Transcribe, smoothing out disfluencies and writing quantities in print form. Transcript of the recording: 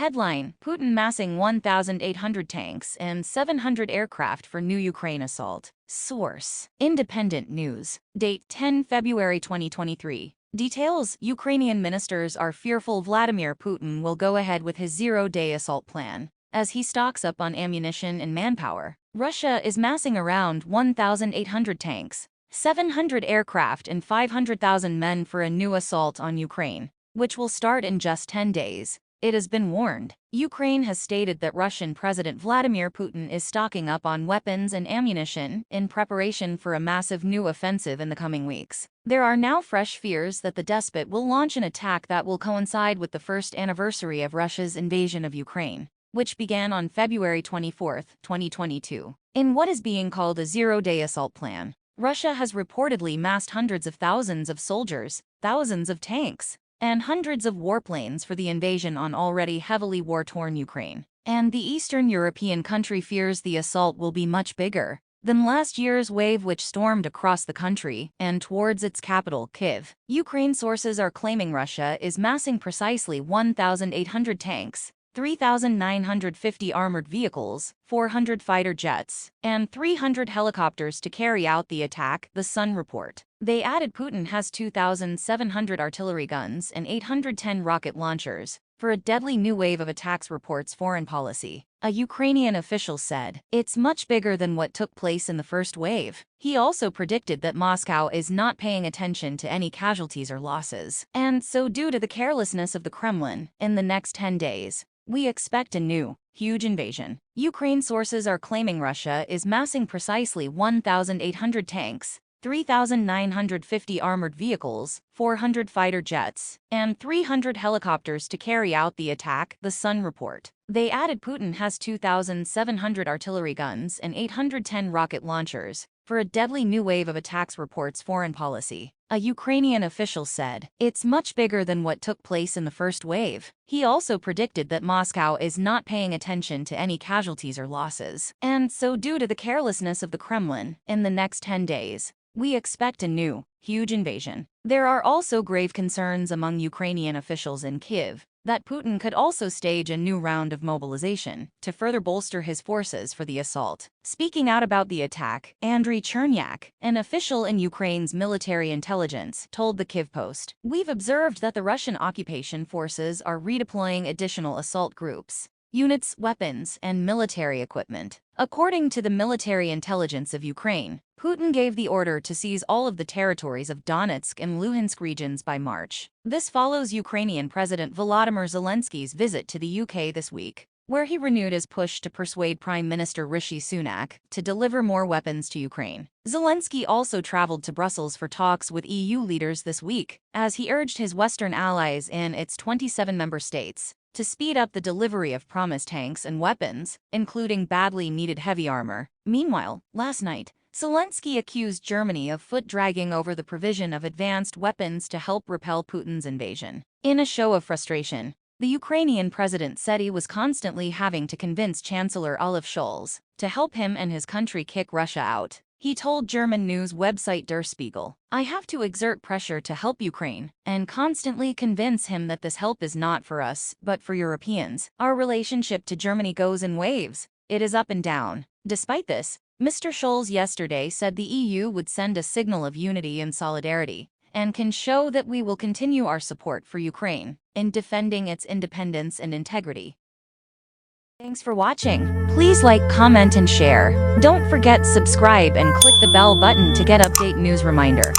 Headline: Putin massing 1,800 tanks and 700 aircraft for new Ukraine assault. Source: Independent News. Date: 10 February 2023. Details: Ukrainian ministers are fearful Vladimir Putin will go ahead with his zero-day assault plan, as he stocks up on ammunition and manpower. Russia is massing around 1,800 tanks, 700 aircraft and 500,000 men for a new assault on Ukraine, which will start in just 10 days. It has been warned. Ukraine has stated that Russian President Vladimir Putin is stocking up on weapons and ammunition in preparation for a massive new offensive in the coming weeks. There are now fresh fears that the despot will launch an attack that will coincide with the first anniversary of Russia's invasion of Ukraine, which began on February 24, 2022. In what is being called a zero-day assault plan, Russia has reportedly massed hundreds of thousands of soldiers, thousands of tanks, and hundreds of warplanes for the invasion on already heavily war-torn Ukraine. And the Eastern European country fears the assault will be much bigger than last year's wave, which stormed across the country and towards its capital, Kyiv. Ukraine sources are claiming Russia is massing precisely 1,800 tanks, 3,950 armored vehicles, 400 fighter jets, and 300 helicopters to carry out the attack, the Sun report. They added Putin has 2,700 artillery guns and 810 rocket launchers for a deadly new wave of attacks, reports Foreign Policy. A Ukrainian official said, "It's much bigger than what took place in the first wave." He also predicted that Moscow is not paying attention to any casualties or losses, and so due to the carelessness of the Kremlin, in the next 10 days, we expect a new, huge invasion. Ukraine sources are claiming Russia is massing precisely 1,800 tanks, 3,950 armored vehicles, 400 fighter jets, and 300 helicopters to carry out the attack, the Sun report. They added Putin has 2,700 artillery guns and 810 rocket launchers for a deadly new wave of attacks, reports Foreign Policy. A Ukrainian official said, "It's much bigger than what took place in the first wave." He also predicted that Moscow is not paying attention to any casualties or losses, and so due to the carelessness of the Kremlin, in the next 10 days, we expect a new, huge invasion. There are also grave concerns among Ukrainian officials in Kyiv that Putin could also stage a new round of mobilization to further bolster his forces for the assault. Speaking out about the attack, Andriy Chernyak, an official in Ukraine's military intelligence, told the Kyiv Post, "We've observed that the Russian occupation forces are redeploying additional assault groups, units, weapons, and military equipment." According to the military intelligence of Ukraine, Putin gave the order to seize all of the territories of Donetsk and Luhansk regions by March. This follows Ukrainian President Volodymyr Zelensky's visit to the UK this week, where he renewed his push to persuade Prime Minister Rishi Sunak to deliver more weapons to Ukraine. Zelensky also traveled to Brussels for talks with EU leaders this week, as he urged his Western allies in its 27 member states to speed up the delivery of promised tanks and weapons, including badly needed heavy armor. Meanwhile, last night, Zelensky accused Germany of foot-dragging over the provision of advanced weapons to help repel Putin's invasion. In a show of frustration, the Ukrainian president said he was constantly having to convince Chancellor Olaf Scholz to help him and his country kick Russia out. He told German news website Der Spiegel, "I have to exert pressure to help Ukraine and constantly convince him that this help is not for us, but for Europeans. Our relationship to Germany goes in waves. It is up and down." Despite this, Mr. Scholz yesterday said the EU would send a signal of unity and solidarity, and can show that we will continue our support for Ukraine in defending its independence and integrity. Thanks for watching. Please like, comment, and share. Don't forget subscribe and click the bell button to get update news reminder.